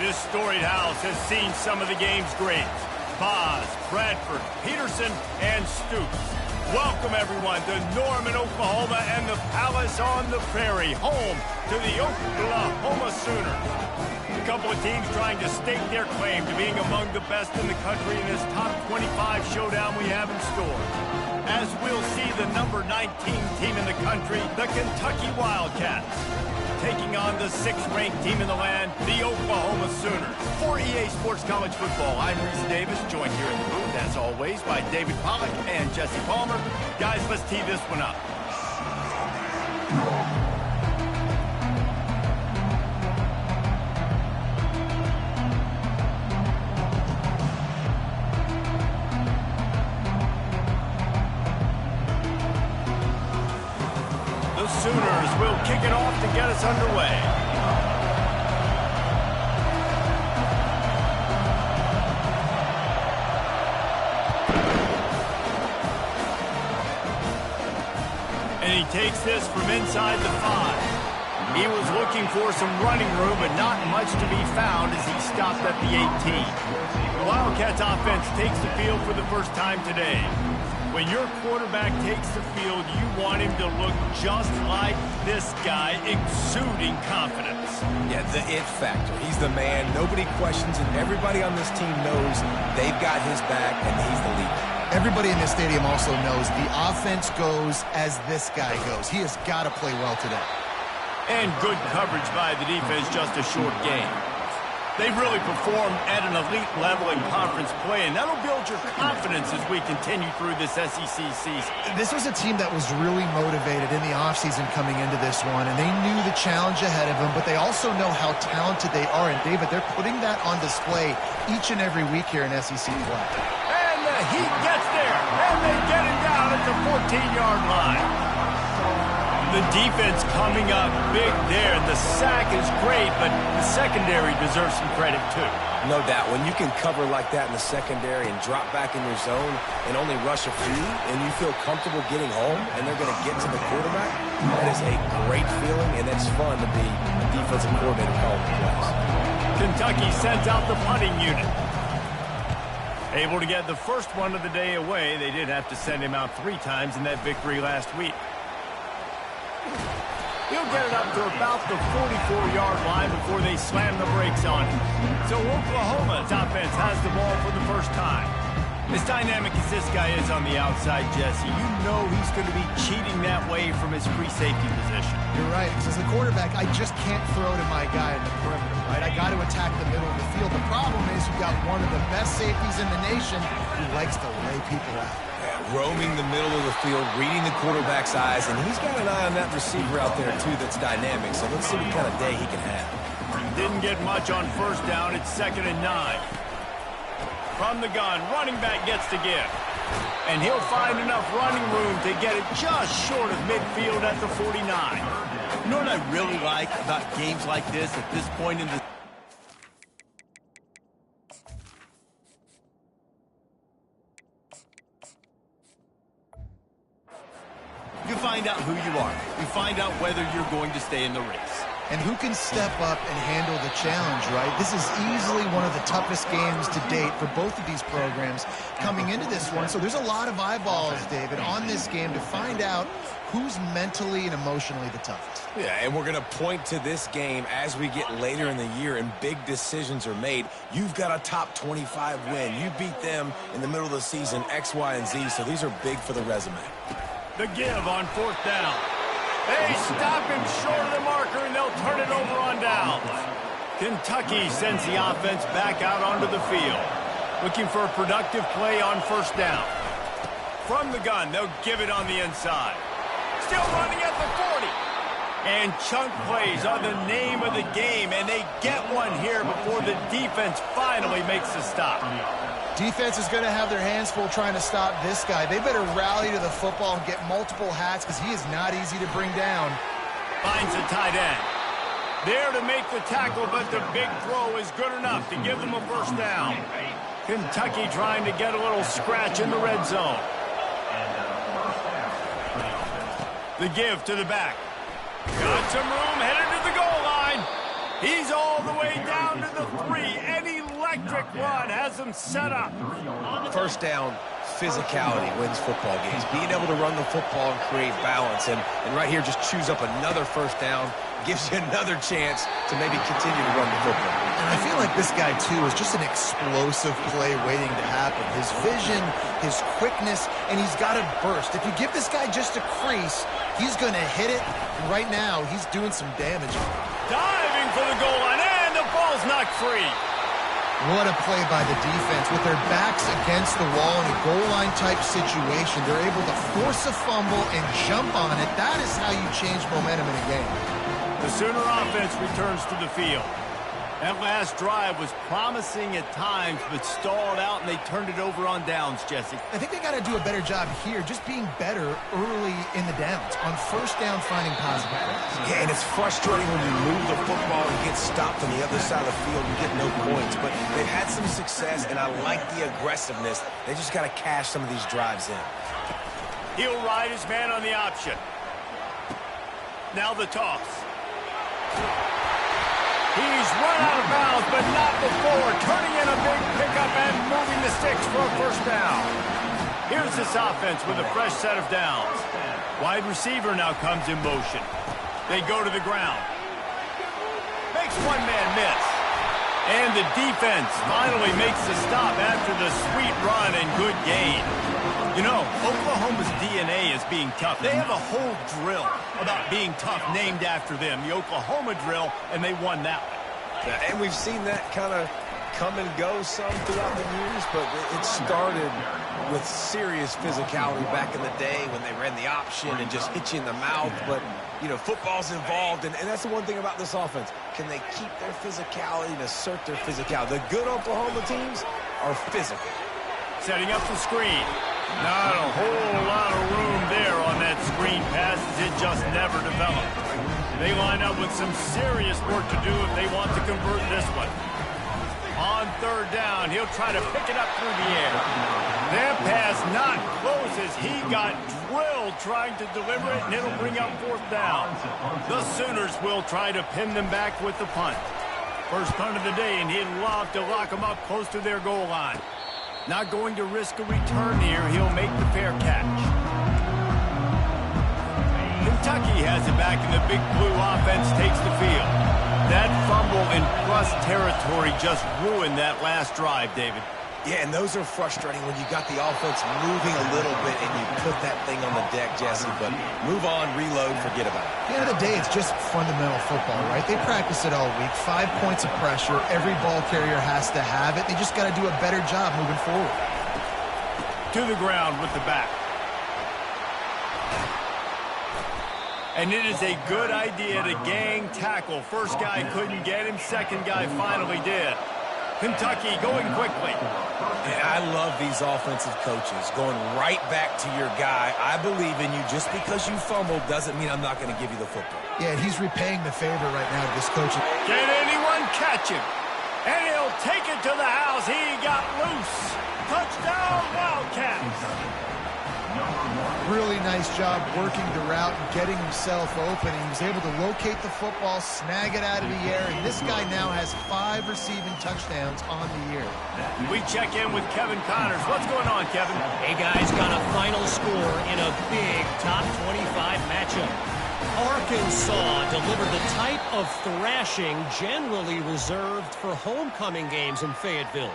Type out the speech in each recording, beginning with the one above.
This storied house has seen some of the game's greats. Boz, Bradford, Peterson, and Stoops. Welcome, everyone, to Norman, Oklahoma, and the Palace on the Prairie, home to the Oklahoma Sooners. A couple of teams trying to stake their claim to being among the best in the country in this top 25 showdown we have in store. As we'll see the number 19 team in the country, the Kentucky Wildcats, taking on the 6th-ranked team in the land, the Oklahoma Sooners. For EA Sports College Football, I'm Reese Davis, joined here in the booth, as always, by David Pollack and Jesse Palmer. Guys, let's tee this one up. The Sooners will kick it off to get us underway. And he takes this from inside the 5. He was looking for some running room, but not much to be found as he stopped at the 18. The Wildcats offense takes the field for the first time today. When your quarterback takes the field, you want him to look just like this guy, exuding confidence. Yeah, the it factor. He's the man. Nobody questions it. Everybody on this team knows they've got his back, and he's the leader. Everybody in this stadium also knows the offense goes as this guy goes. He has got to play well today. And good coverage by the defense, just a short game. They've really performed at an elite level in conference play, and that'll build your confidence as we continue through this SEC season. This was a team that was really motivated in the offseason coming into this one, and they knew the challenge ahead of them, but they also know how talented they are. And, David, they're putting that on display each and every week here in SEC play. And the Heat gets there, and they get him down at the 14-yard line. The defense coming up big there. The sack is great, but the secondary deserves some credit, too. No doubt. When you can cover like that in the secondary and drop back in your zone and only rush a few, and you feel comfortable getting home, and they're going to get to the quarterback, that is a great feeling, and it's fun to be a defensive coordinator calling the plays. Kentucky sends out the punting unit. Able to get the first one of the day away. They did have to send him out 3 times in that victory last week. He'll get it up to about the 44-yard line before they slam the brakes on him. So Oklahoma's offense has the ball for the first time. As dynamic as this guy is on the outside, Jesse, you know he's going to be cheating that way from his free safety position. You're right, because as a quarterback, I just can't throw to my guy in the perimeter, right? I got to attack the middle of the field. The problem is you've got one of the best safeties in the nation who likes to lay people out. Roaming the middle of the field, reading the quarterback's eyes, and he's got an eye on that receiver out there, too, that's dynamic. So let's see what kind of day he can have. Didn't get much on first down. It's 2nd and 9. From the gun, running back gets to give. And he'll find enough running room to get it just short of midfield at the 49. You know what I really like about games like this at this point in the You find out who you are. You find out whether you're going to stay in the race. And who can step up and handle the challenge, right? This is easily one of the toughest games to date for both of these programs coming into this one. So there's a lot of eyeballs, David, on this game to find out who's mentally and emotionally the toughest. Yeah, and we're going to point to this game as we get later in the year and big decisions are made. You've got a top 25 win. You beat them in the middle of the season, X, Y, and Z, so these are big for the resume. The give on 4th down. They stop him short of the marker, and they'll turn it over on downs. Kentucky sends the offense back out onto the field, looking for a productive play on 1st down. From the gun, they'll give it on the inside. Still running at the 40. And chunk plays are the name of the game, and they get one here before the defense finally makes a stop. Defense is going to have their hands full trying to stop this guy. They better rally to the football and get multiple hats because he is not easy to bring down. Finds a tight end. There to make the tackle, but the big throw is good enough to give them a 1st down. Kentucky trying to get a little scratch in the red zone. The give to the back. Got some room, headed to the goal line. He's all the way down to the 3. electric run has them set up. First down, physicality wins football games. Being able to run the football and create balance. And right here, just choose up another first down, gives you another chance to maybe continue to run the football. And I feel like this guy, too, is just an explosive play waiting to happen. His vision, his quickness, and he's got a burst. If you give this guy just a crease, he's going to hit it. And right now, he's doing some damage. Diving for the goal line, and the ball's knocked free. What a play by the defense. With their backs against the wall in a goal line type situation, they're able to force a fumble and jump on it. That is how you change momentum in a game. The Sooner offense returns to the field. That last drive was promising at times, but stalled out, and they turned it over on downs, Jesse. I think they got to do a better job here, just being better early in the downs. On first down, finding positive plays. Yeah, and it's frustrating when you move the football and get stopped on the other side of the field and get no points. But they've had some success, and I like the aggressiveness. They just got to cash some of these drives in. He'll ride his man on the option. Now the toss. He's run out of bounds, but not before. Turning in a big pickup and moving the sticks for a first down. Here's this offense with a fresh set of downs. Wide receiver now comes in motion. They go to the ground. Makes one man miss. And the defense finally makes the stop after the sweet run and good gain. You know, Oklahoma's DNA is being tough. They have a whole drill about being tough named after them, the Oklahoma drill, and they won that one. Yeah, and we've seen that kind of come and go some throughout the years, but it started with serious physicality back in the day when they ran the option and just hit you in the mouth. But, you know, football's involved, and that's the one thing about this offense. Can they keep their physicality and assert their physicality? The good Oklahoma teams are physical. Setting up the screen. Not a whole lot of room there on that screen pass, as it just never developed. They line up with some serious work to do if they want to convert this one. On third down, he'll try to pick it up through the air. That pass not close as he got drilled trying to deliver it, and it'll bring up fourth down. The Sooners will try to pin them back with the punt. First punt of the day, and he'd love to lock them up close to their goal line. Not going to risk a return here. He'll make the fair catch. Kentucky has it back, and the Big Blue offense takes the field. That fumble in plus territory just ruined that last drive, David. Yeah, and those are frustrating when you got the offense moving a little bit and you put that thing on the deck, Jesse. But move on, reload, forget about it. At the end of the day, it's just fundamental football, right? They practice it all week. 5 points of pressure. Every ball carrier has to have it. They just got to do a better job moving forward. To the ground with the back. And it is a good idea to gang tackle. First guy couldn't get him. Second guy finally did. Kentucky going quickly. And I love these offensive coaches going right back to your guy. I believe in you. Just because you fumbled doesn't mean I'm not going to give you the football. Yeah, he's repaying the favor right now to this coach. Can anyone catch him? And he'll take it to the house. He got loose. Touchdown, Wildcats. Really nice job working the route and getting himself open. He was able to locate the football, snag it out of the air, and this guy now has 5 receiving touchdowns on the year. We check in with Kevin Connors. What's going on, Kevin? Hey, guys, got a final score in a big top 25 matchup. Arkansas delivered the type of thrashing generally reserved for homecoming games in Fayetteville.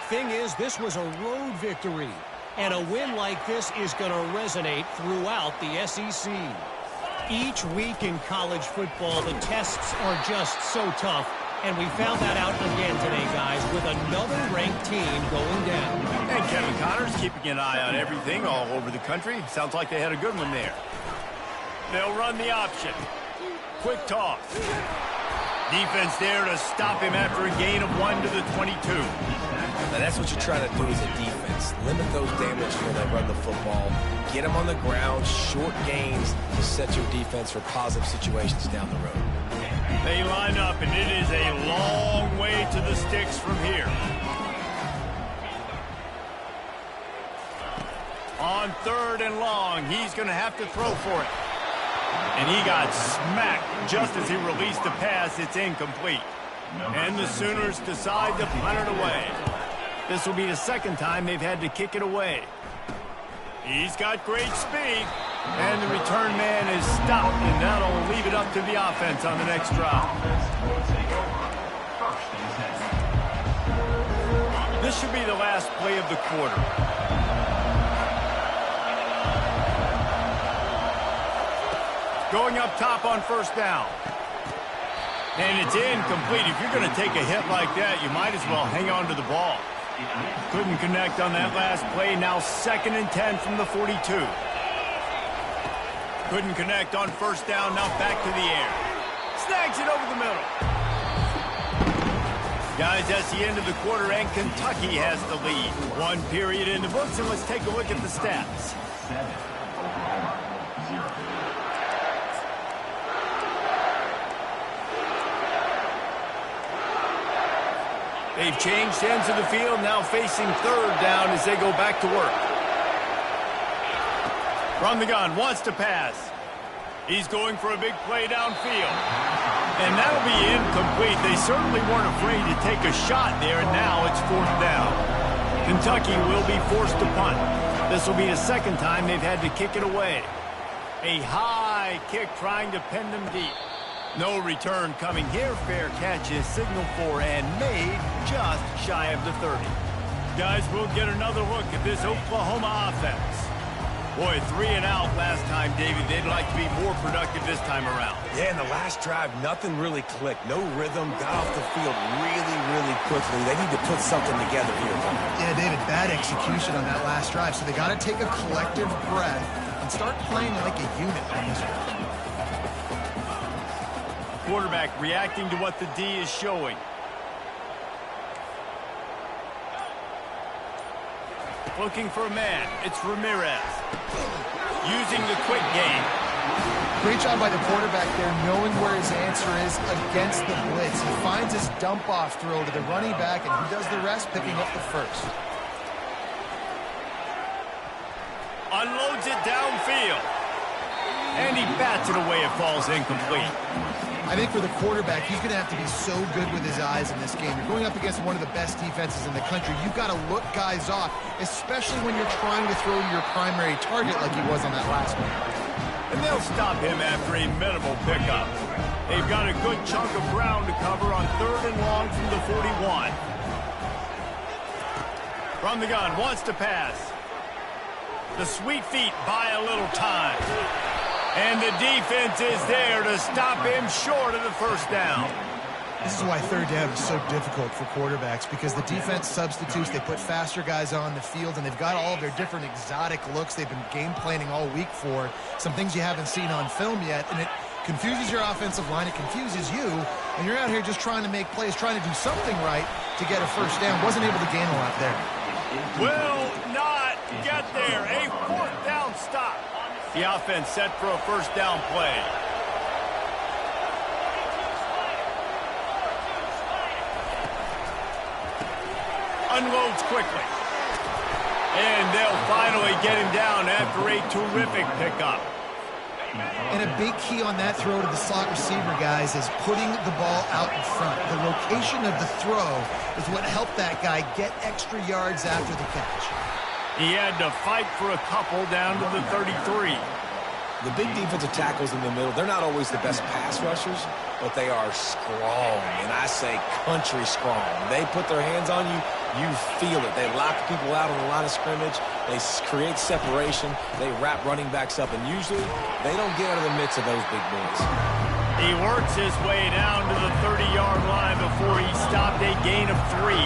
Thing is, this was a road victory. And a win like this is going to resonate throughout the SEC. Each week in college football, the tests are just so tough. And we found that out again today, guys, with another ranked team going down. And Kevin Connors keeping an eye on everything all over the country. Sounds like they had a good one there. They'll run the option. Quick toss. Defense there to stop him after a gain of 1 to the 22. Now that's what you're trying to do as a defense. Limit those damage when they run the football. Get them on the ground, short gains to set your defense for positive situations down the road. They line up, and it is a long way to the sticks from here. On third and long, he's going to have to throw for it. And he got smacked just as he released the pass. It's incomplete. And the Sooners decide to punt it away. This will be the second time they've had to kick it away. He's got great speed. And the return man is stopped, and that'll leave it up to the offense on the next drive. This should be the last play of the quarter. Going up top on first down. And it's incomplete. If you're going to take a hit like that, you might as well hang on to the ball. Couldn't connect on that last play. Now 2nd and 10 from the 42. Couldn't connect on first down. Now back to the air. Snags it over the middle. Guys, that's the end of the quarter, and Kentucky has the lead. 1 period in the books, and let's take a look at the stats. They've changed ends of the field, now facing 3rd down as they go back to work. From the gun, wants to pass. He's going for a big play downfield. And that'll be incomplete. They certainly weren't afraid to take a shot there, and now it's 4th down. Kentucky will be forced to punt. This will be the second time they've had to kick it away. A high kick trying to pin them deep. No return coming here. Fair catch is signaled for and made just shy of the 30. Guys, we'll get another look at this Oklahoma offense. Boy, 3 and out last time, David. They'd like to be more productive this time around. Yeah, in the last drive, nothing really clicked. No rhythm, got off the field really quickly. They need to put something together here. Yeah, David, bad execution on that last drive. So they got to take a collective breath and start playing like a unit on this one. Quarterback reacting to what the D is showing. Looking for a man. It's Ramirez. Using the quick game. Great job by the quarterback there, knowing where his answer is against the blitz. He finds his dump-off throw to the running back, and he does the rest, picking up the first. Unloads it downfield. And he bats it away. It falls incomplete. I think for the quarterback, he's going to have to be so good with his eyes in this game. You're going up against one of the best defenses in the country. You've got to look guys off, especially when you're trying to throw your primary target like he was on that last one. And they'll stop him after a minimal pickup. They've got a good chunk of ground to cover on 3rd and long from the 41. From the gun, wants to pass. The sweet feet buy a little time. And the defense is there to stop him short of the first down. This is why 3rd down is so difficult for quarterbacks, because the defense substitutes, they put faster guys on the field, and they've got all of their different exotic looks they've been game planning all week for, some things you haven't seen on film yet, and it confuses your offensive line, it confuses you, and you're out here just trying to make plays, trying to do something right to get a first down. Wasn't able to gain a lot there. Will not get there. A 4th down stop. The offense set for a first down play. Unloads quickly. And they'll finally get him down after a terrific pickup. And a big key on that throw to the slot receiver, guys, is putting the ball out in front. The location of the throw is what helped that guy get extra yards after the catch. He had to fight for a couple down to the 33. The big defensive tackles in the middle, they're not always the best pass rushers, but they are strong, and I say country strong. They put their hands on you, you feel it. They lock people out on the line of scrimmage. They create separation. They wrap running backs up, and usually they don't get out of the midst of those big boys. He works his way down to the 30-yard line before he stopped a gain of 3.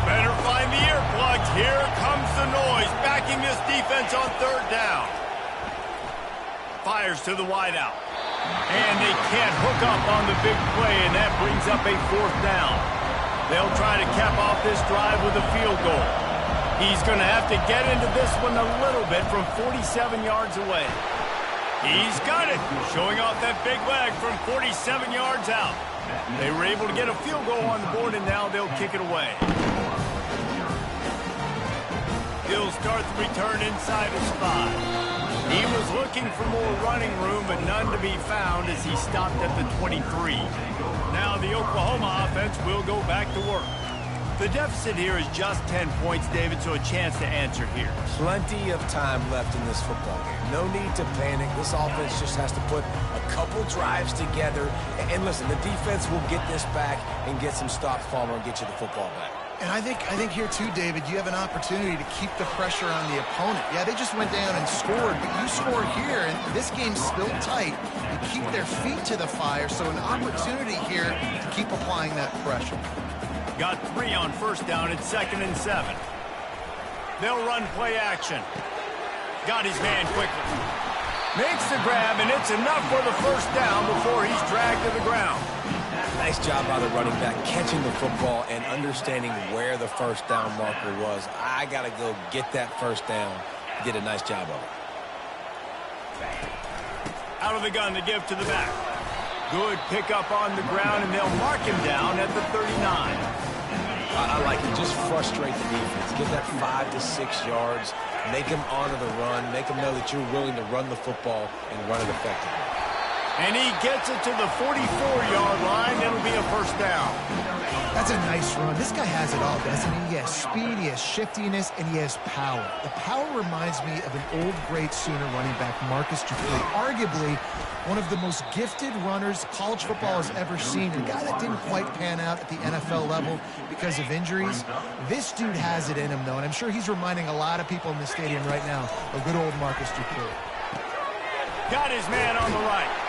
Better find the earplugs. Here comes the noise, backing this defense on 3rd down. Fires to the wideout. And they can't hook up on the big play, and that brings up a 4th down. They'll try to cap off this drive with a field goal. He's going to have to get into this one a little bit from 47 yards away. He's got it, showing off that big leg from 47 yards out. They were able to get a field goal on the board, and now they'll kick it away. He'll start the return inside his 5. He was looking for more running room, but none to be found as he stopped at the 23. Now the Oklahoma offense will go back to work. The deficit here is just 10 points, David, so a chance to answer here. Plenty of time left in this football game. No need to panic. This offense just has to put a couple drives together. And listen, the defense will get this back and get some stops, Palmer, and get you the football back. And I think here too, David, you have an opportunity to keep the pressure on the opponent. Yeah, they just went down and scored, but you score here, and this game's still tight. You keep their feet to the fire, so an opportunity here to keep applying that pressure. Got 3 on first down. It's 2nd and 7. They'll run play action. Got his man quickly. Makes the grab, and it's enough for the first down before he's dragged to the ground. Nice job by the running back catching the football and understanding where the first down marker was. I got to go get that first down. He did a nice job of it. Out of the gun to give to the back. Good pickup on the ground, and they'll mark him down at the 39. I like it. Just frustrate the defense. Get that 5 to 6 yards. Make them honor the run. Make them know that you're willing to run the football and run it effectively. And he gets it to the 44-yard line. It'll be a first down. That's a nice run. This guy has it all, doesn't he? He has speed, he has shiftiness, and he has power. The power reminds me of an old great Sooner running back, Marcus Dupree, arguably one of the most gifted runners college football has ever seen. A guy that didn't quite pan out at the NFL level because of injuries. This dude has it in him, though, and I'm sure he's reminding a lot of people in the stadium right now of good old Marcus Dupree. Got his man on the right.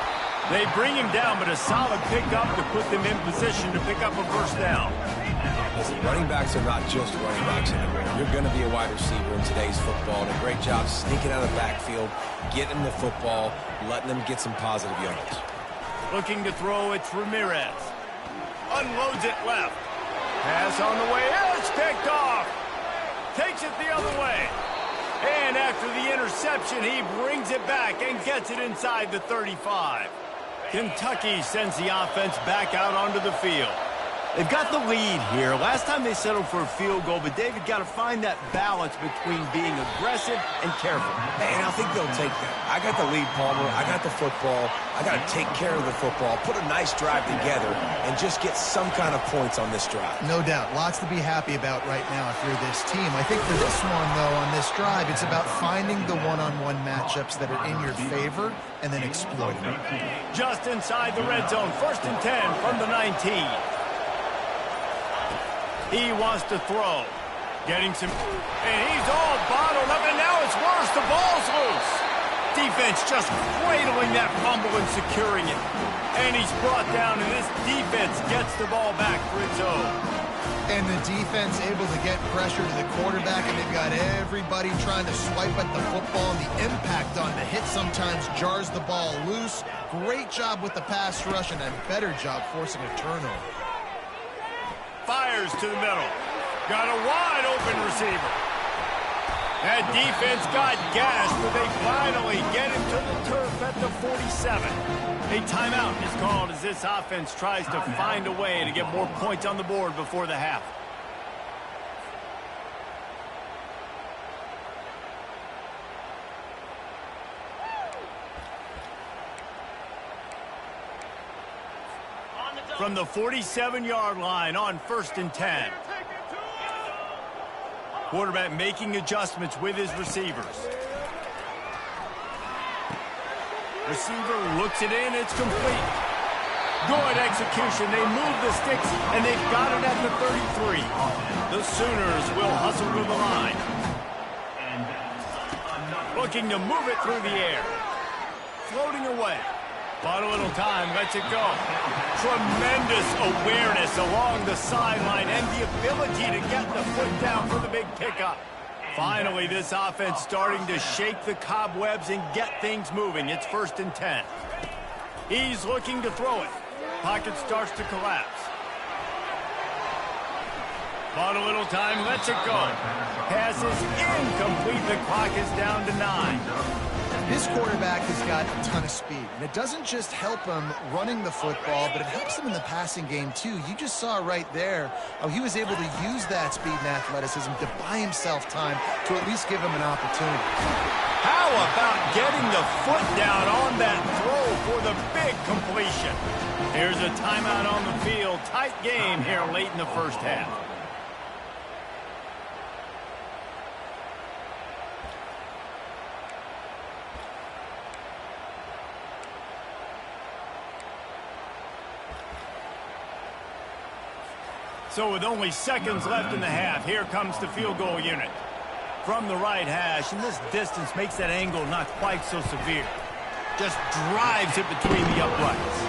They bring him down, but a solid pickup to put them in position to pick up a first down. Listen, running backs are not just running backs anymore. You're going to be a wide receiver in today's football, and a great job sneaking out of the backfield, getting the football, letting them get some positive yards. Looking to throw, it's Ramirez. Unloads it left. Pass on the way, it's picked off. Takes it the other way. And after the interception, he brings it back and gets it inside the 35. Kentucky sends the offense back out onto the field. They've got the lead here. Last time they settled for a field goal, but David got to find that balance between being aggressive and careful. And I think they'll take that. I got the lead, Palmer. I got the football. I got to take care of the football, put a nice drive together, and just get some kind of points on this drive. No doubt. Lots to be happy about right now if you're this team. I think for this one, though, on this drive, it's about finding the one-on-one matchups that are in your favor and then exploiting them. Just inside the red zone, 1st and 10 from the 19. He wants to throw. Getting some... And he's all bottled up, and now it's worse. The ball's loose. Defense just cradling that fumble and securing it. And he's brought down, and this defense gets the ball back for its own. And the defense able to get pressure to the quarterback, and they've got everybody trying to swipe at the football, and the impact on the hit sometimes jars the ball loose. Great job with the pass rush, and a better job forcing a turnover. Fires to the middle. Got a wide open receiver. That defense got gashed, but they finally get him to the turf at the 47. A timeout is called as this offense tries to find a way to get more points on the board before the half. From the 47-yard line on 1st and 10. Quarterback making adjustments with his receivers. Receiver looks it in, it's complete. Good execution, they move the sticks, and they've got it at the 33. The Sooners will hustle to the line. Looking to move it through the air. Floating away. Bought a little time, lets it go. Tremendous awareness along the sideline and the ability to get the foot down for the big pickup. Finally, this offense starting to shake the cobwebs and get things moving. It's 1st and 10. He's looking to throw it. Pocket starts to collapse. Bought a little time, lets it go. Pass is incomplete. The clock is down to 9. This quarterback has got a ton of speed, and it doesn't just help him running the football, but it helps him in the passing game, too. You just saw right there how he was able to use that speed and athleticism to buy himself time to at least give him an opportunity. How about getting the foot down on that throw for the big completion? Here's a timeout on the field. Tight game here late in the first half. So with only seconds left in the half, here comes the field goal unit. From the right hash, and this distance makes that angle not quite so severe. Just drives it between the uprights.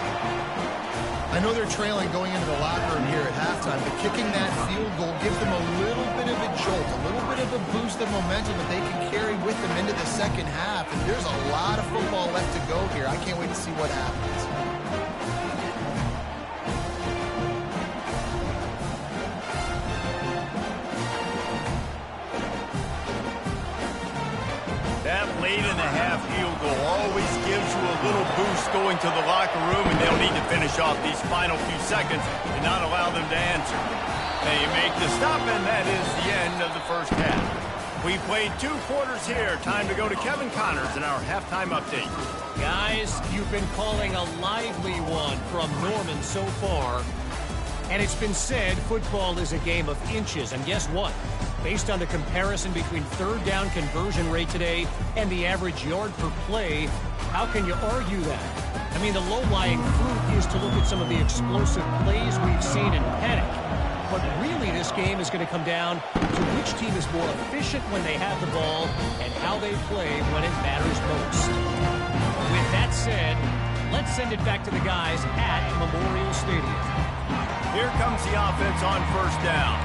I know they're trailing going into the locker room here at halftime, but kicking that field goal gives them a little bit of a jolt, a little bit of a boost of momentum that they can carry with them into the second half. And there's a lot of football left to go here. I can't wait to see what happens. That late in the half field goal always gives you a little boost going to the locker room, and they'll need to finish off these final few seconds and not allow them to answer. They make the stop, and that is the end of the first half. We played 2 quarters here. Time to go to Kevin Connors in our halftime update. Guys, you've been calling a lively one from Norman so far. And it's been said football is a game of inches. And guess what? Based on the comparison between third down conversion rate today and the average yard per play, how can you argue that? I mean, the low-lying fruit is to look at some of the explosive plays we've seen in panic. But really, this game is going to come down to which team is more efficient when they have the ball and how they play when it matters most. With that said, let's send it back to the guys at Memorial Stadium. Here comes the offense on first down.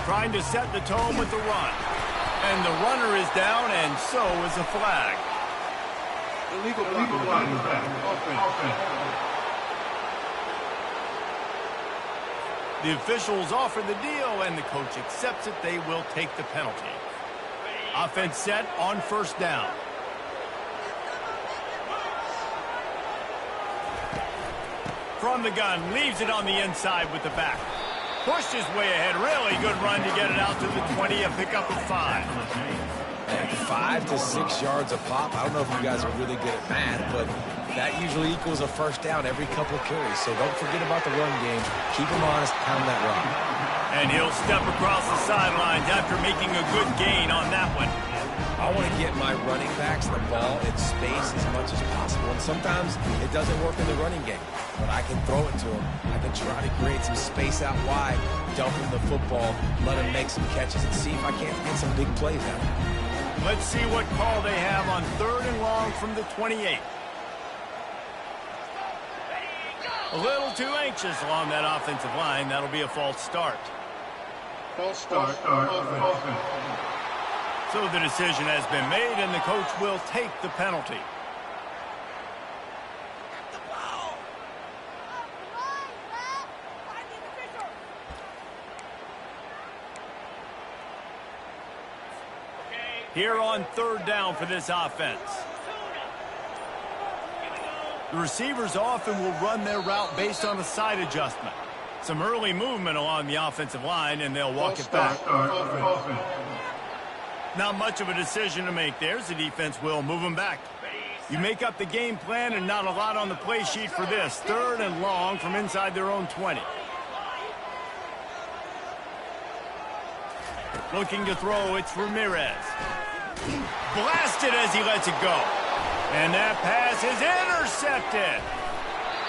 Trying to set the tone with the run. And the runner is down, and so is the flag. Illegal blocking. The officials offer the deal, and the coach accepts it. They will take the penalty. Offense set on first down. From the gun, leaves it on the inside with the back. Pushed his way ahead. Really good run to get it out to the 20. A pickup of 5. 5 to 6 yards a pop. I don't know if you guys are really good at math, but that usually equals a first down every couple carries. So don't forget about the run game. Keep them honest, pound that rock. And he'll step across the sidelines after making a good gain on that one. I want to get my running backs the ball in space as much as possible. And sometimes it doesn't work in the running game, but I can throw it to them. I can try to create some space out wide, dump him the football, let him make some catches, and see if I can't get some big plays out of him. Let's see what call they have on 3rd and long from the 28. A little too anxious along that offensive line. That'll be a false start. False start. Offense. So the decision has been made, and the coach will take the penalty. Here on 3rd down for this offense. The receivers often will run their route based on a side adjustment. Some early movement along the offensive line, and they'll walk it back. Not much of a decision to make there. The defense will move them back. You make up the game plan, and not a lot on the play sheet for this. 3rd and long from inside their own 20. Looking to throw, it's Ramirez. Blasted as he lets it go. And that pass is intercepted.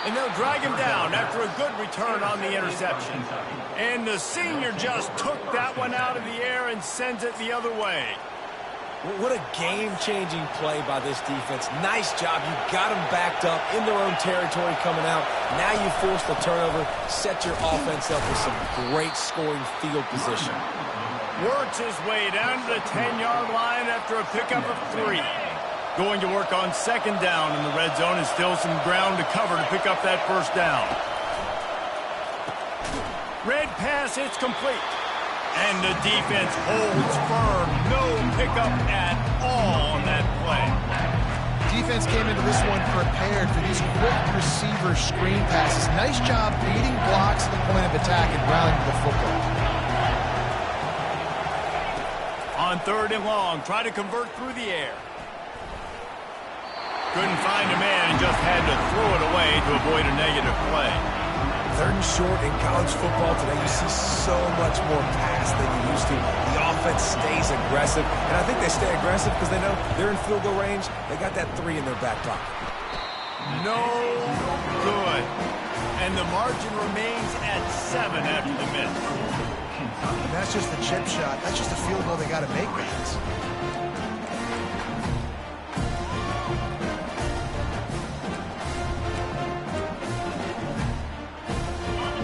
And they'll drag him down after a good return on the interception. And the senior just took that one out of the air and sends it the other way. What a game-changing play by this defense. Nice job. You got them backed up in their own territory coming out. Now you force the turnover, set your offense up with some great scoring field position. Works his way down to the 10-yard line after a pickup of 3. Going to work on 2nd down in the red zone, and still some ground to cover to pick up that first down. Red pass, it's complete. And the defense holds firm. No pickup at all on that play. Defense came into this one prepared for these quick receiver screen passes. Nice job beating blocks at the point of attack and rallying to the football. On 3rd and long, try to convert through the air. Couldn't find a man and just had to throw it away to avoid a negative play. 3rd and short in college football today, you see so much more pass than you used to. The offense stays aggressive, and I think they stay aggressive because they know they're in field goal range. They got that 3 in their back pocket. No good. And the margin remains at 7 after the miss. And that's just the chip shot. That's just a field goal they got to make, guys.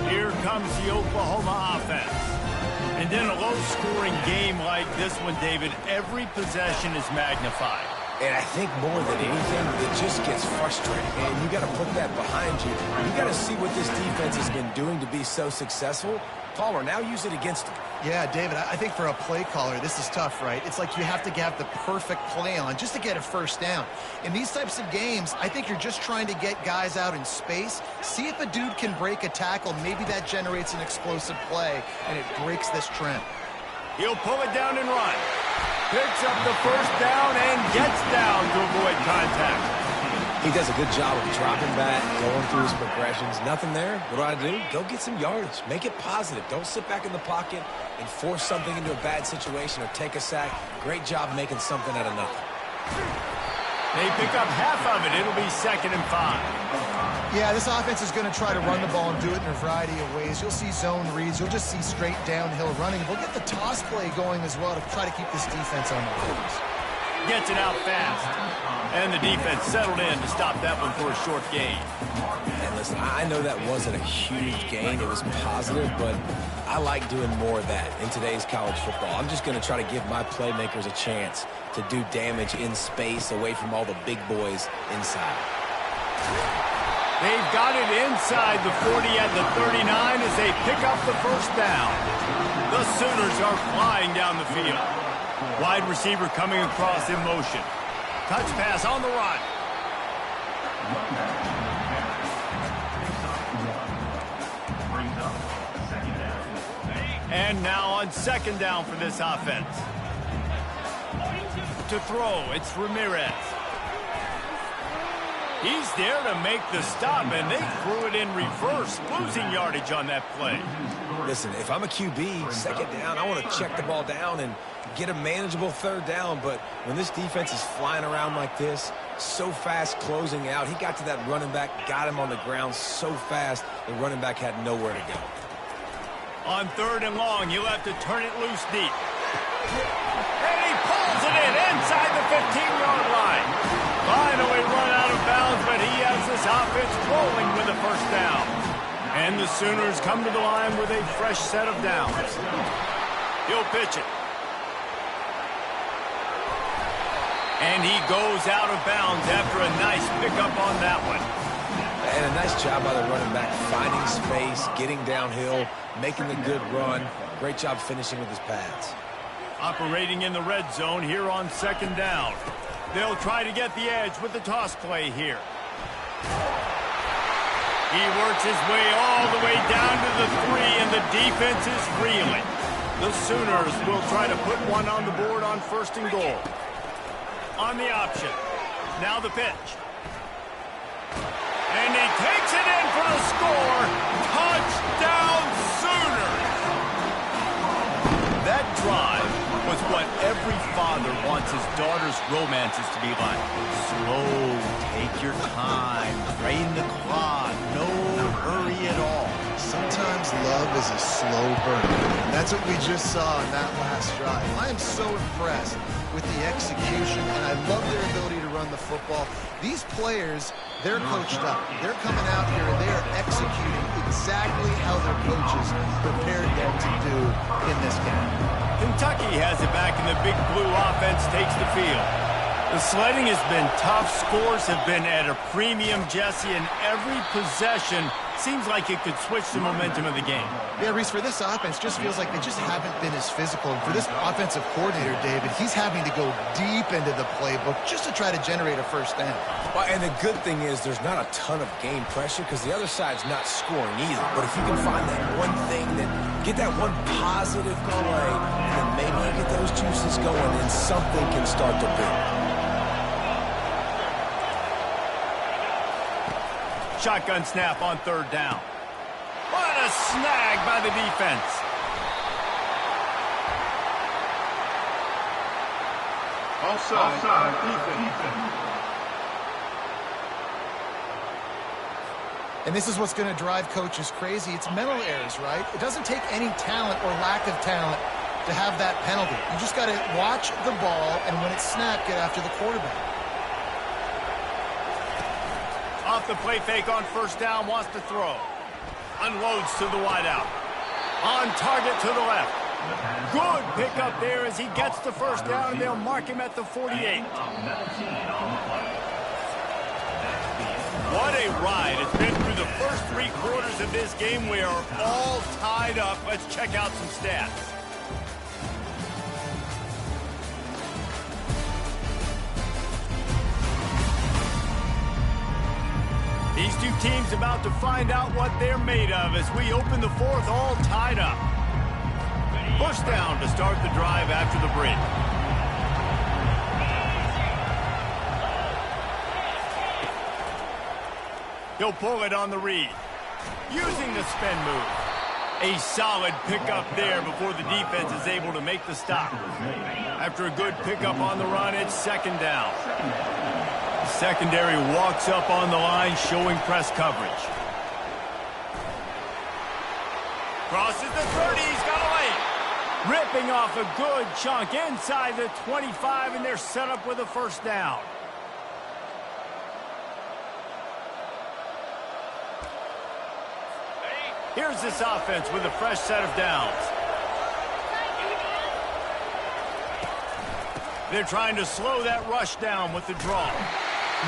Here comes the Oklahoma offense. And in a low-scoring game like this one, David, every possession is magnified. And I think more than anything, it just gets frustrating. And you got to put that behind you. You got to see what this defense has been doing to be so successful. Palmer, now use it against him. Yeah, David, I think for a play caller, this is tough, right? It's like you have to have the perfect play on just to get a first down. In these types of games, I think you're just trying to get guys out in space, see if a dude can break a tackle. Maybe that generates an explosive play, and it breaks this trend. He'll pull it down and run. Picks up the first down and gets down to avoid contact. He does a good job of dropping back, going through his progressions. Nothing there. What do? Go get some yardage. Make it positive. Don't sit back in the pocket and force something into a bad situation or take a sack. Great job making something out of nothing. They pick up half of it. It'll be 2nd and 5. Yeah, this offense is going to try to run the ball and do it in a variety of ways. You'll see zone reads. You'll just see straight downhill running. They'll get the toss play going as well to try to keep this defense on the toes. Gets it out fast. And the defense settled in to stop that one for a short gain. And listen, I know that wasn't a huge gain. It was positive, but I like doing more of that in today's college football. I'm just going to try to give my playmakers a chance to do damage in space away from all the big boys inside. They've got it inside the 40 at the 39 as they pick up the first down. The Sooners are flying down the field. Wide receiver coming across in motion. Touch pass on the run. And now on 2nd down for this offense. To throw, it's Ramirez. He's there to make the stop, and they threw it in reverse, losing yardage on that play. Listen, if I'm a QB, 2nd down, I want to check the ball down and get a manageable 3rd down. But when this defense is flying around like this, so fast closing out, he got to that running back, got him on the ground so fast, the running back had nowhere to go. On 3rd and long, he'll have to turn it loose deep. And he pulls it in inside the 15-yard line. Finally run out of bounds, but he has this offense rolling with a first down. And the Sooners come to the line with a fresh set of downs. He'll pitch it. And he goes out of bounds after a nice pickup on that one. And a nice job by the running back, finding space, getting downhill, making the good run. Great job finishing with his pads. Operating in the red zone here on 2nd down. They'll try to get the edge with the toss play here. He works his way all the way down to the 3, and the defense is reeling. The Sooners will try to put one on the board on 1st and goal. On the option. Now the pitch. And he takes it in for the score. Touchdown Sooners! That drive was what every father wants his daughter's romances to be like. Slow, take your time, drain the clock, no hurry at all. Sometimes love is a slow burn, and that's what we just saw in that last drive. I am so impressed with the execution, and I love their ability to run the football. These players, they're coached up. They're coming out here, and they are executing exactly how their coaches prepared them to do in this game. Kentucky has it back, and the Big Blue offense takes the field. The sledding has been tough. Scores have been at a premium, Jesse, and every possession seems like it could switch the momentum of the game. Yeah, Reese, for this offense, just feels like they just haven't been as physical. And for this offensive coordinator, David, he's having to go deep into the playbook just to try to generate a first down. Well, and the good thing is there's not a ton of game pressure because the other side's not scoring either. But if you can find that one thing that Get that one positive play, and then maybe you get those juices going, and something can start to build. Shotgun snap on third down. What a snag by the defense. Offside defense. And this is what's going to drive coaches crazy. It's mental errors, right? It doesn't take any talent or lack of talent to have that penalty. You just got to watch the ball, and when it's snapped, get after the quarterback. Off the play fake on first down, wants to throw. Unloads to the wideout. On target to the left. Good pickup there as he gets the first down, and they'll mark him at the 48. What a ride. It's been through the first 3 quarters of this game. We are all tied up. Let's check out some stats. These two teams about to find out what they're made of as we open the fourth, all tied up. First down to start the drive after the break. He'll pull it on the read. Using the spin move. A solid pickup there before the defense is able to make the stop. After a good pickup on the run, it's second down. Secondary walks up on the line, showing press coverage. Crosses the 30, he's got a lane. Ripping off a good chunk inside the 25, and they're set up with a first down. Here's this offense with a fresh set of downs. They're trying to slow that rush down with the draw.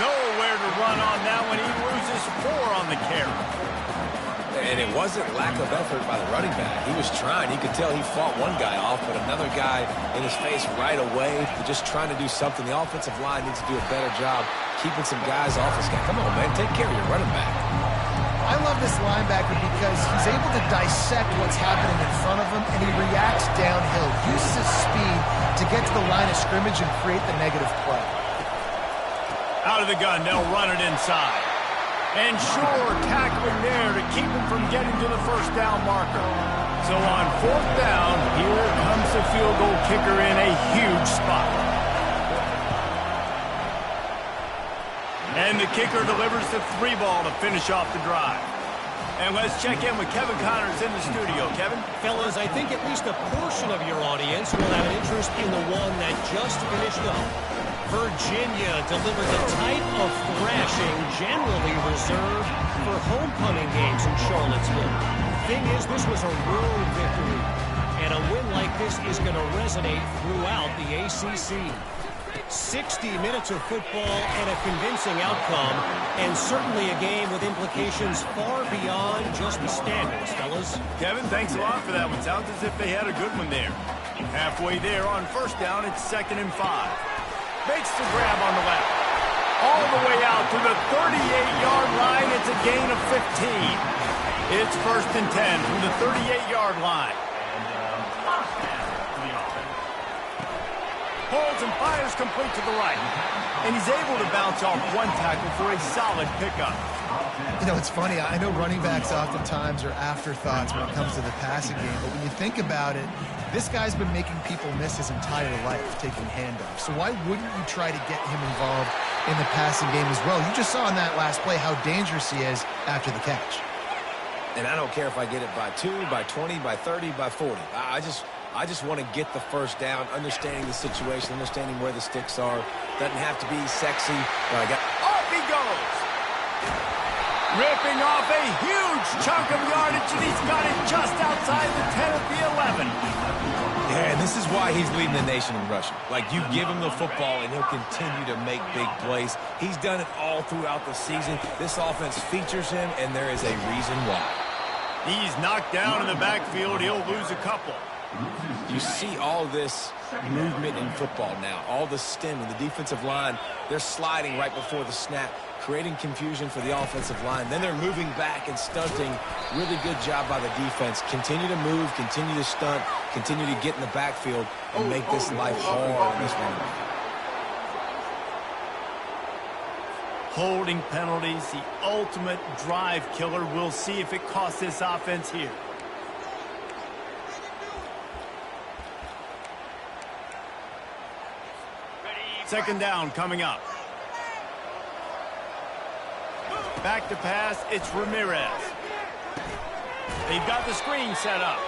Nowhere to run on that one. He loses 4 on the carry. And it wasn't lack of effort by the running back. He was trying. You could tell he fought one guy off, but another guy in his face right away. Just trying to do something. The offensive line needs to do a better job keeping some guys off this guy. Come on, man. Take care of your running back. I love this linebacker because he's able to dissect what's happening in front of him, and he reacts downhill, uses his speed to get to the line of scrimmage and create the negative play. Out of the gun, they'll run it inside. And sure, tackling there to keep him from getting to the first down marker. So on fourth down, here comes the field goal kicker in a huge spot. And the kicker delivers the 3 ball to finish off the drive. And let's check in with Kevin Connors in the studio. Kevin? Fellas, I think at least a portion of your audience will have an interest in the one that just finished up. Virginia delivered the type of thrashing generally reserved for homecoming games in Charlottesville. Thing is, this was a road victory, and a win like this is going to resonate throughout the ACC. 60 minutes of football and a convincing outcome, and certainly a game with implications far beyond just the standards, fellas. Kevin, thanks a lot for that one. Sounds as if they had a good one there. Halfway there on first down, it's 2nd and 5. Makes the grab on the left. All the way out to the 38-yard line. It's a gain of 15. It's 1st and 10 from the 38-yard line. Holds and fires complete to the right. And he's able to bounce off one tackle for a solid pickup. You know, it's funny. I know running backs oftentimes are afterthoughts when it comes to the passing game, but when you think about it, this guy's been making people miss his entire life taking handoffs. So why wouldn't you try to get him involved in the passing game as well? You just saw in that last play how dangerous he is after the catch. And I don't care if I get it by 2, by 20, by 30, by 40. I just want to get the first down, understanding the situation, understanding where the sticks are. Doesn't have to be sexy, but I got... Off he goes! Ripping off a huge chunk of yardage, and he's got it just outside the 10 at the 11. Yeah, and this is why he's leading the nation in rushing. Like, you give him the football, and he'll continue to make big plays. He's done it all throughout the season. This offense features him, and there is a reason why. He's knocked down in the backfield. He'll lose a couple. You see all this movement in football now, all the stemming, the defensive line, they're sliding right before the snap. creating confusion for the offensive line. Then they're moving back and stunting. Really good job by the defense. Continue to move, continue to stunt, continue to get in the backfield and make this life hard on this running back. Holding penalties, the ultimate drive killer. We'll see if it costs this offense here. Second down coming up. Back to pass, it's Ramirez. They've got the screen set up.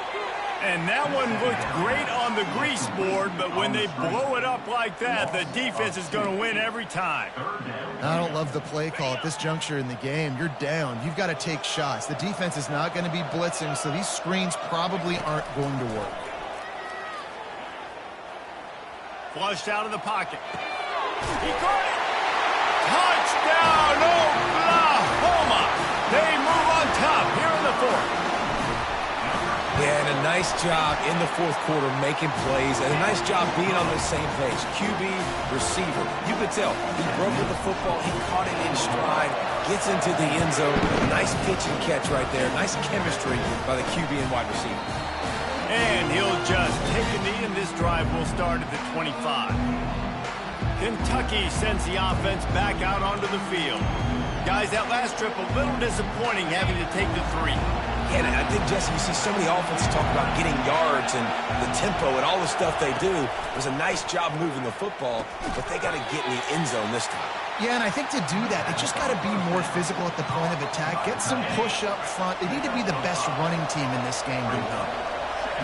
And that one looked great on the grease board, but when they blow it up like that, the defense is going to win every time. I don't love the play call at this juncture in the game. You're down. You've got to take shots. The defense is not going to be blitzing, so these screens probably aren't going to work. Flushed out of the pocket. He caught it. Touchdown, Oklahoma. They move on top here in the fourth. Yeah, and a nice job in the fourth quarter making plays, and a nice job being on the same page. QB, receiver. You could tell he broke with the football. He caught it in stride, gets into the end zone. Nice pitch and catch right there. Nice chemistry by the QB and wide receiver. And he'll just take a knee, and this drive will start at the 25. Kentucky sends the offense back out onto the field. Guys, that last trip a little disappointing having to take the 3. Yeah, and I think, Jesse, you see so many offenses talk about getting yards and the tempo and all the stuff they do. It was a nice job moving the football, but they got to get in the end zone this time. Yeah, and I think to do that, they just got to be more physical at the point of attack. Get some push up front. They need to be the best running team in this game to win.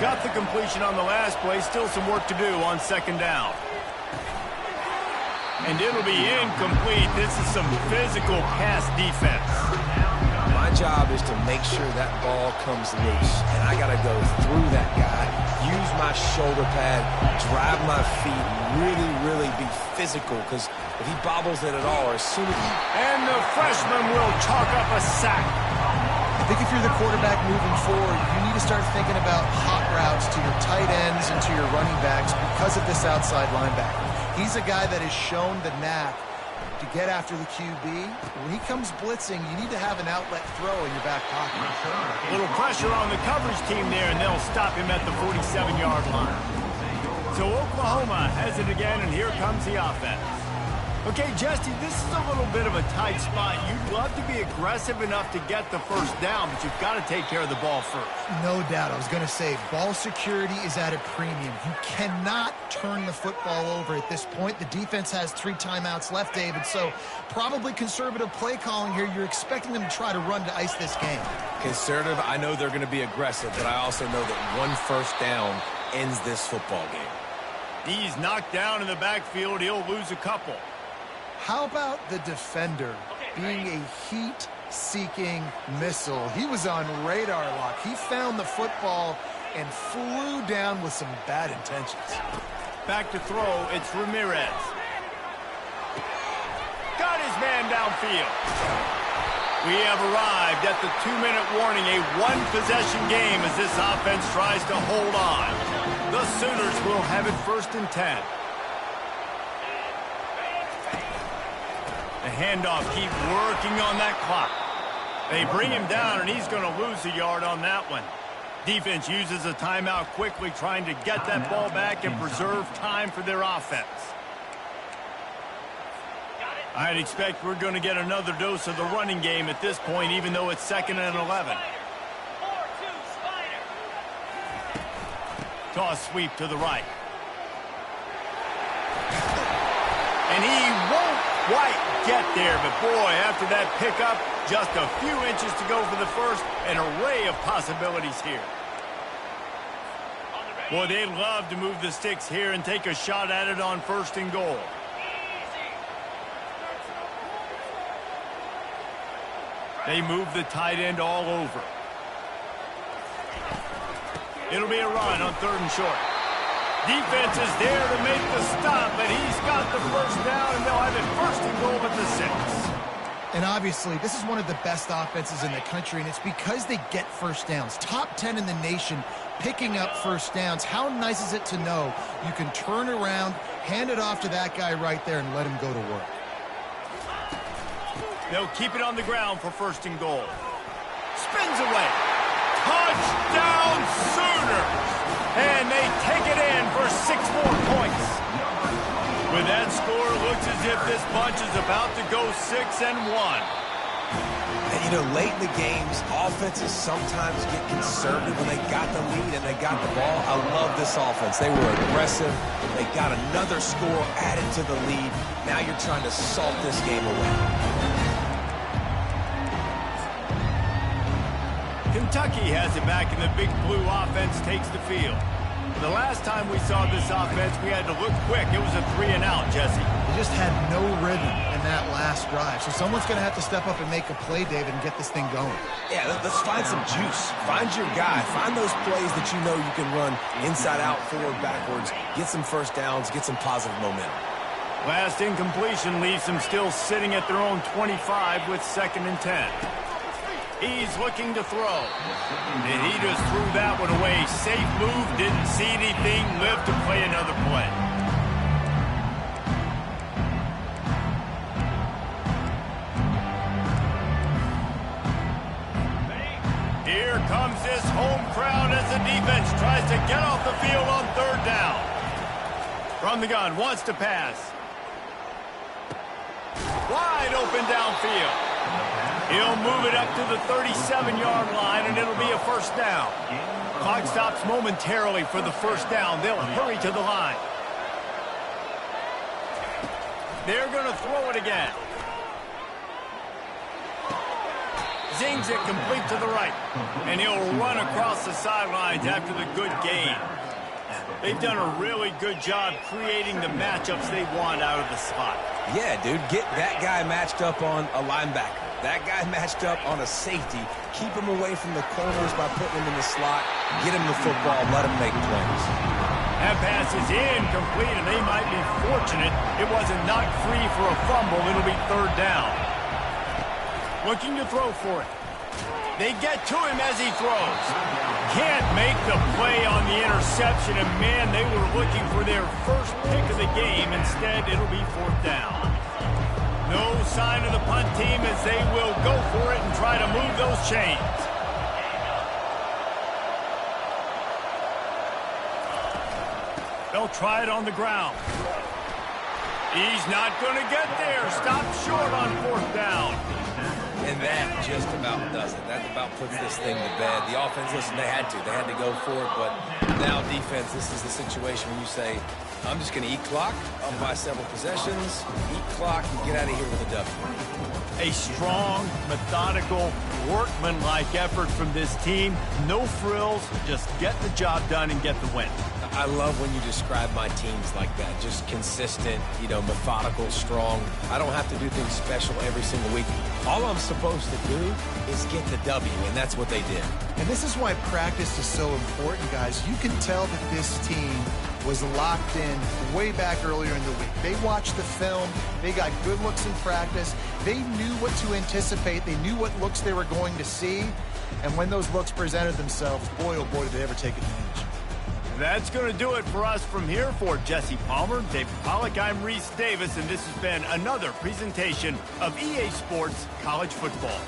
Got the completion on the last play. Still some work to do on second down. And it'll be incomplete. This is some physical pass defense. My job is to make sure that ball comes loose, and I got to go through that guy, use my shoulder pad, drive my feet, really be physical, because if he bobbles it at all, or as soon as he... And the freshman will chalk up a sack. I think if you're the quarterback moving forward, you need to start thinking about hot routes to your tight ends and to your running backs because of this outside linebacker. He's a guy that has shown the knack to get after the QB. When he comes blitzing, you need to have an outlet throw in your back pocket. A little pressure on the coverage team there, and they'll stop him at the 47-yard line. So Oklahoma has it again, and here comes the offense. Okay, Jesse, this is a little bit of a tight spot. You'd love to be aggressive enough to get the first down, but you've got to take care of the ball first. No doubt. I was going to say, ball security is at a premium. You cannot turn the football over at this point. The defense has 3 timeouts left, David, so probably conservative play calling here. You're expecting them to try to run to ice this game. Conservative, I know they're going to be aggressive, but I also know that one first down ends this football game. He's knocked down in the backfield. He'll lose a couple. How about the defender being a heat-seeking missile? He was on radar lock. He found the football and flew down with some bad intentions. Back to throw, it's Ramirez. Got his man downfield. We have arrived at the 2-minute warning, a one-possession game as this offense tries to hold on. The Sooners will have it 1st and 10. The handoff, keep working on that clock. They bring him down, and he's going to lose a yard on that one. Defense uses a timeout quickly, trying to get that ball back and preserve time for their offense. I'd expect we're going to get another dose of the running game at this point, even though it's 2nd and 11. Toss sweep to the right. And he won't quite get there, but boy, after that pickup, just a few inches to go for the first, an array of possibilities here. Boy, they'd love to move the sticks here and take a shot at it on 1st and goal. They move the tight end all over. It'll be a run on 3rd and short. Defense is there to make the stop, but he's got the first down, and they'll have it 1st and goal at the 6. And obviously, this is one of the best offenses in the country, and it's because they get first downs. Top 10 in the nation picking up first downs. How nice is it to know you can turn around, hand it off to that guy right there, and let him go to work. They'll keep it on the ground for 1st and goal. Spins away. Touchdown Sooners! And they take it in for 6 more points. With that score, it looks as if this bunch is about to go 6-1. And, you know, late in the games, offenses sometimes get conservative when they got the lead and they got the ball. I love this offense. They were aggressive. They got another score added to the lead. Now you're trying to salt this game away. Kentucky has it back, and the Big Blue offense takes the field. The last time we saw this offense, we had to look quick. It was a 3-and-out, Jesse. They just had no rhythm in that last drive. So someone's going to have to step up and make a play, David, and get this thing going. Yeah, let's find some juice. Find your guy. Find those plays that you know you can run inside out, forward, backwards. Get some 1st downs. Get some positive momentum. Last incompletion leaves them still sitting at their own 25 with 2nd and 10. He's looking to throw. And he just threw that one away. Safe move, didn't see anything, lived to play another play. Here comes this home crowd as the defense tries to get off the field on 3rd down. From the gun, wants to pass. Wide open downfield. He'll move it up to the 37-yard line, and it'll be a 1st down. Clock stops momentarily for the 1st down. They'll hurry to the line. They're going to throw it again. Zings it complete to the right. And he'll run across the sidelines after the good gain. They've done a really good job creating the matchups they want out of the slot. Yeah, dude, get that guy matched up on a linebacker. That guy matched up on a safety. Keep him away from the corners by putting him in the slot. Get him the football. Let him make plays. That pass is incomplete, and they might be fortunate it wasn't knocked free for a fumble. It'll be 3rd down. Looking to throw for it. They get to him as he throws. Can't make the play on the interception, and man, they were looking for their 1st pick of the game. Instead, it'll be 4th down. No sign of the punt team as they will go for it and try to move those chains. They'll try it on the ground. He's not going to get there. Stop short on 4th down. And that just about does it. That about puts this thing to bed. The offense, listen, they had to. They had to go for it. But now defense, this is the situation when you say, I'm just going to eat clock, up by several possessions, eat clock, and get out of here with a W. A strong, methodical, workmanlike effort from this team. No frills, just get the job done and get the win. I love when you describe my teams like that. Just consistent, you know, methodical, strong. I don't have to do things special every single week. All I'm supposed to do is get the W, and that's what they did. And this is why practice is so important, guys. You can tell that this team was locked in way back earlier in the week. They watched the film. They got good looks in practice. They knew what to anticipate. They knew what looks they were going to see. And when those looks presented themselves, boy, oh boy, did they ever take advantage. That's going to do it for us from here. For Jesse Palmer, David Pollack, I'm Reese Davis, and this has been another presentation of EA Sports College Football.